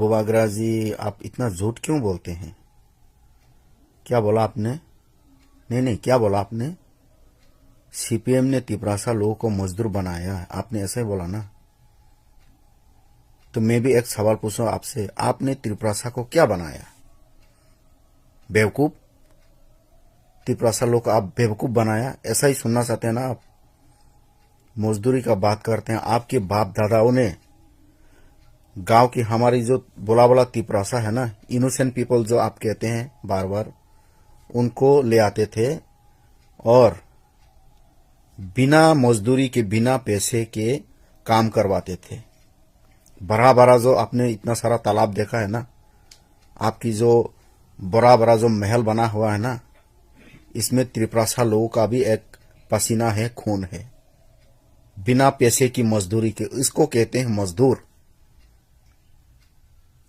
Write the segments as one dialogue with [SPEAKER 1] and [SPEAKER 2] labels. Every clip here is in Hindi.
[SPEAKER 1] बोबागरा जी, आप इतना झूठ क्यों बोलते हैं? क्या बोला आपने? नहीं, क्या बोला आपने? सीपीएम ने तिपरासा लोगों को मजदूर बनाया, आपने ऐसा ही बोला ना? तो मैं भी एक सवाल पूछूं आपसे, आपने तिपरासा को क्या बनाया? बेवकूफ? तिपरासा लोग को आप बेवकूफ बनाया, ऐसा ही सुनना चाहते हैं ना आप? मजदूरी का बात करते हैं, आपके बाप दादाओं ने गांव की हमारी जो बोला बोला तिपरासा है ना, इनोसेंट पीपल जो आप कहते हैं बार बार, उनको ले आते थे और बिना मजदूरी के, बिना पैसे के काम करवाते थे। बड़ा बड़ा जो आपने इतना सारा तालाब देखा है ना, आपकी जो बड़ा बड़ा जो महल बना हुआ है ना, इसमें तिपरासा लोगों का भी एक पसीना है, खून है। बिना पैसे की मजदूरी के, इसको कहते हैं मजदूर।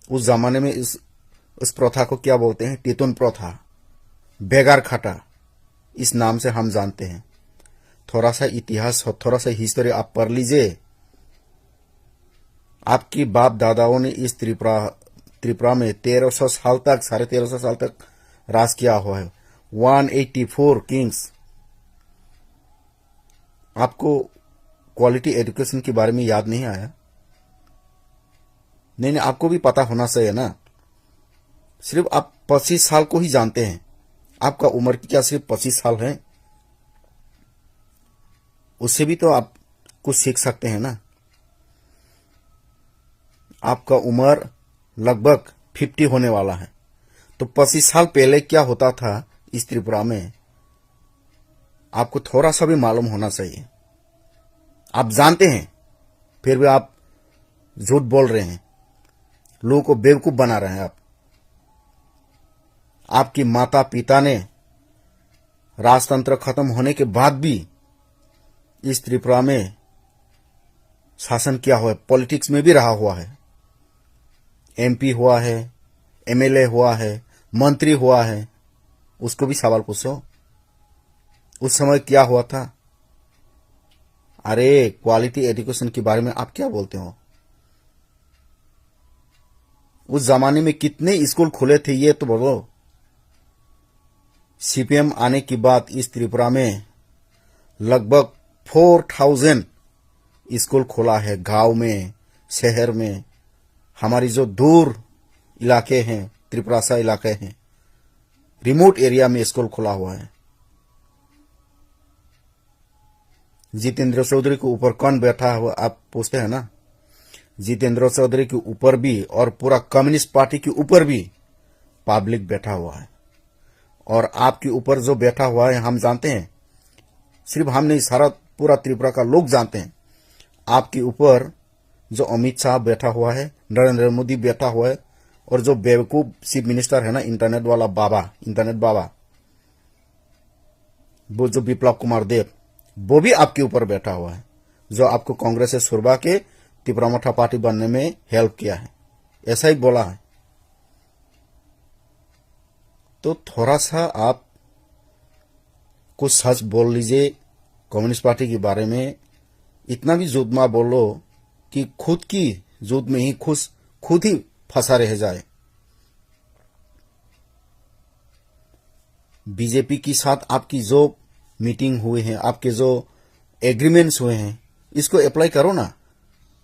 [SPEAKER 1] उस जमाने में इस प्रथा को क्या बोलते हैं? टीतुन प्रथा, बेगार खटा, इस नाम से हम जानते हैं। थोड़ा सा इतिहास, थोड़ा सा हिस्ट्री आप पढ़ लीजिए। आपकी बाप दादाओं ने इस त्रिपुरा में 1300 साल तक, 1350 साल तक राज किया हुआ है। 184 किंग्स। आपको क्वालिटी एजुकेशन के बारे में याद नहीं आया? नहीं, आपको भी पता होना चाहिए ना। सिर्फ आप 25 साल को ही जानते हैं। आपका उम्र क्या सिर्फ 25 साल है? उससे भी तो आप कुछ सीख सकते हैं ना। आपका उम्र लगभग 50 होने वाला है, तो 25 साल पहले क्या होता था इस त्रिपुरा में, आपको थोड़ा सा भी मालूम होना चाहिए। आप जानते हैं, फिर भी आप झूठ बोल रहे हैं, लोगों को बेवकूफ बना रहे हैं आप। आपकी माता पिता ने राजतंत्र खत्म होने के बाद भी इस त्रिपुरा में शासन किया हुआ है, पॉलिटिक्स में भी रहा हुआ है। एमपी हुआ है, एमएलए हुआ है, मंत्री हुआ है। उसको भी सवाल पूछो, उस समय क्या हुआ था? अरे, क्वालिटी एजुकेशन के बारे में आप क्या बोलते हो? उस जमाने में कितने स्कूल खुले थे ये तो बोलो। सीपीएम आने के बाद इस त्रिपुरा में लगभग 4000 स्कूल खोला है, गांव में, शहर में। हमारी जो दूर इलाके हैं, त्रिपुरासा इलाके हैं, रिमोट एरिया में स्कूल खुला हुआ है। जितेंद्र चौधरी के ऊपर कौन बैठा हुआ आप पूछते हैं ना? जितेंद्र चौधरी के ऊपर भी और पूरा कम्युनिस्ट पार्टी के ऊपर भी पब्लिक बैठा हुआ है। और आपके ऊपर जो बैठा हुआ है हम जानते हैं, सिर्फ हम नहीं, सारा पूरा त्रिपुरा का लोग जानते हैं। आपके ऊपर जो अमित शाह बैठा हुआ है, नरेंद्र मोदी बैठा हुआ है, और जो बेवकूफ चीफ मिनिस्टर है ना, इंटरनेट वाला बाबा, इंटरनेट बाबा, वो जो विप्लव कुमार देव, वो भी आपके ऊपर बैठा हुआ है, जो आपको कांग्रेस से छुड़वा के त्रिपुरा मठा पार्टी बनने में हेल्प किया है। ऐसा ही बोला है। तो थोड़ा सा आप कुछ सच बोल लीजिए कम्युनिस्ट पार्टी के बारे में। इतना भी झूठ मत बोलो कि खुद की झूठ में ही खुद ही फंसा रह जाए। बीजेपी के साथ आपकी जो मीटिंग हुई है, आपके जो एग्रीमेंट्स हुए हैं, इसको अप्लाई करो ना।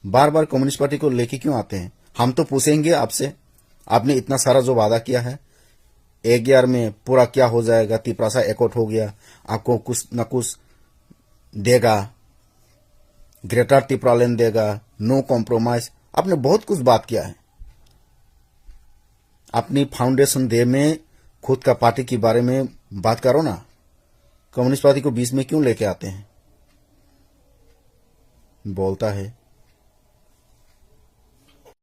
[SPEAKER 1] बार बार कम्युनिस्ट पार्टी को लेके क्यों आते हैं? हम तो पूछेंगे आपसे, आपने इतना सारा जो वादा किया है, 1 ईयर में पूरा क्या हो जाएगा? तिपरासा एकॉर्ड हो गया, आपको कुछ न कुछ देगा, ग्रेटर त्रिपुरालैंड देगा, नो कॉम्प्रोमाइज। आपने बहुत कुछ बात किया है। अपनी फाउंडेशन डे में खुद का पार्टी के बारे में बात करो ना। कम्युनिस्ट पार्टी को बीच में क्यों लेके आते हैं? बोलता है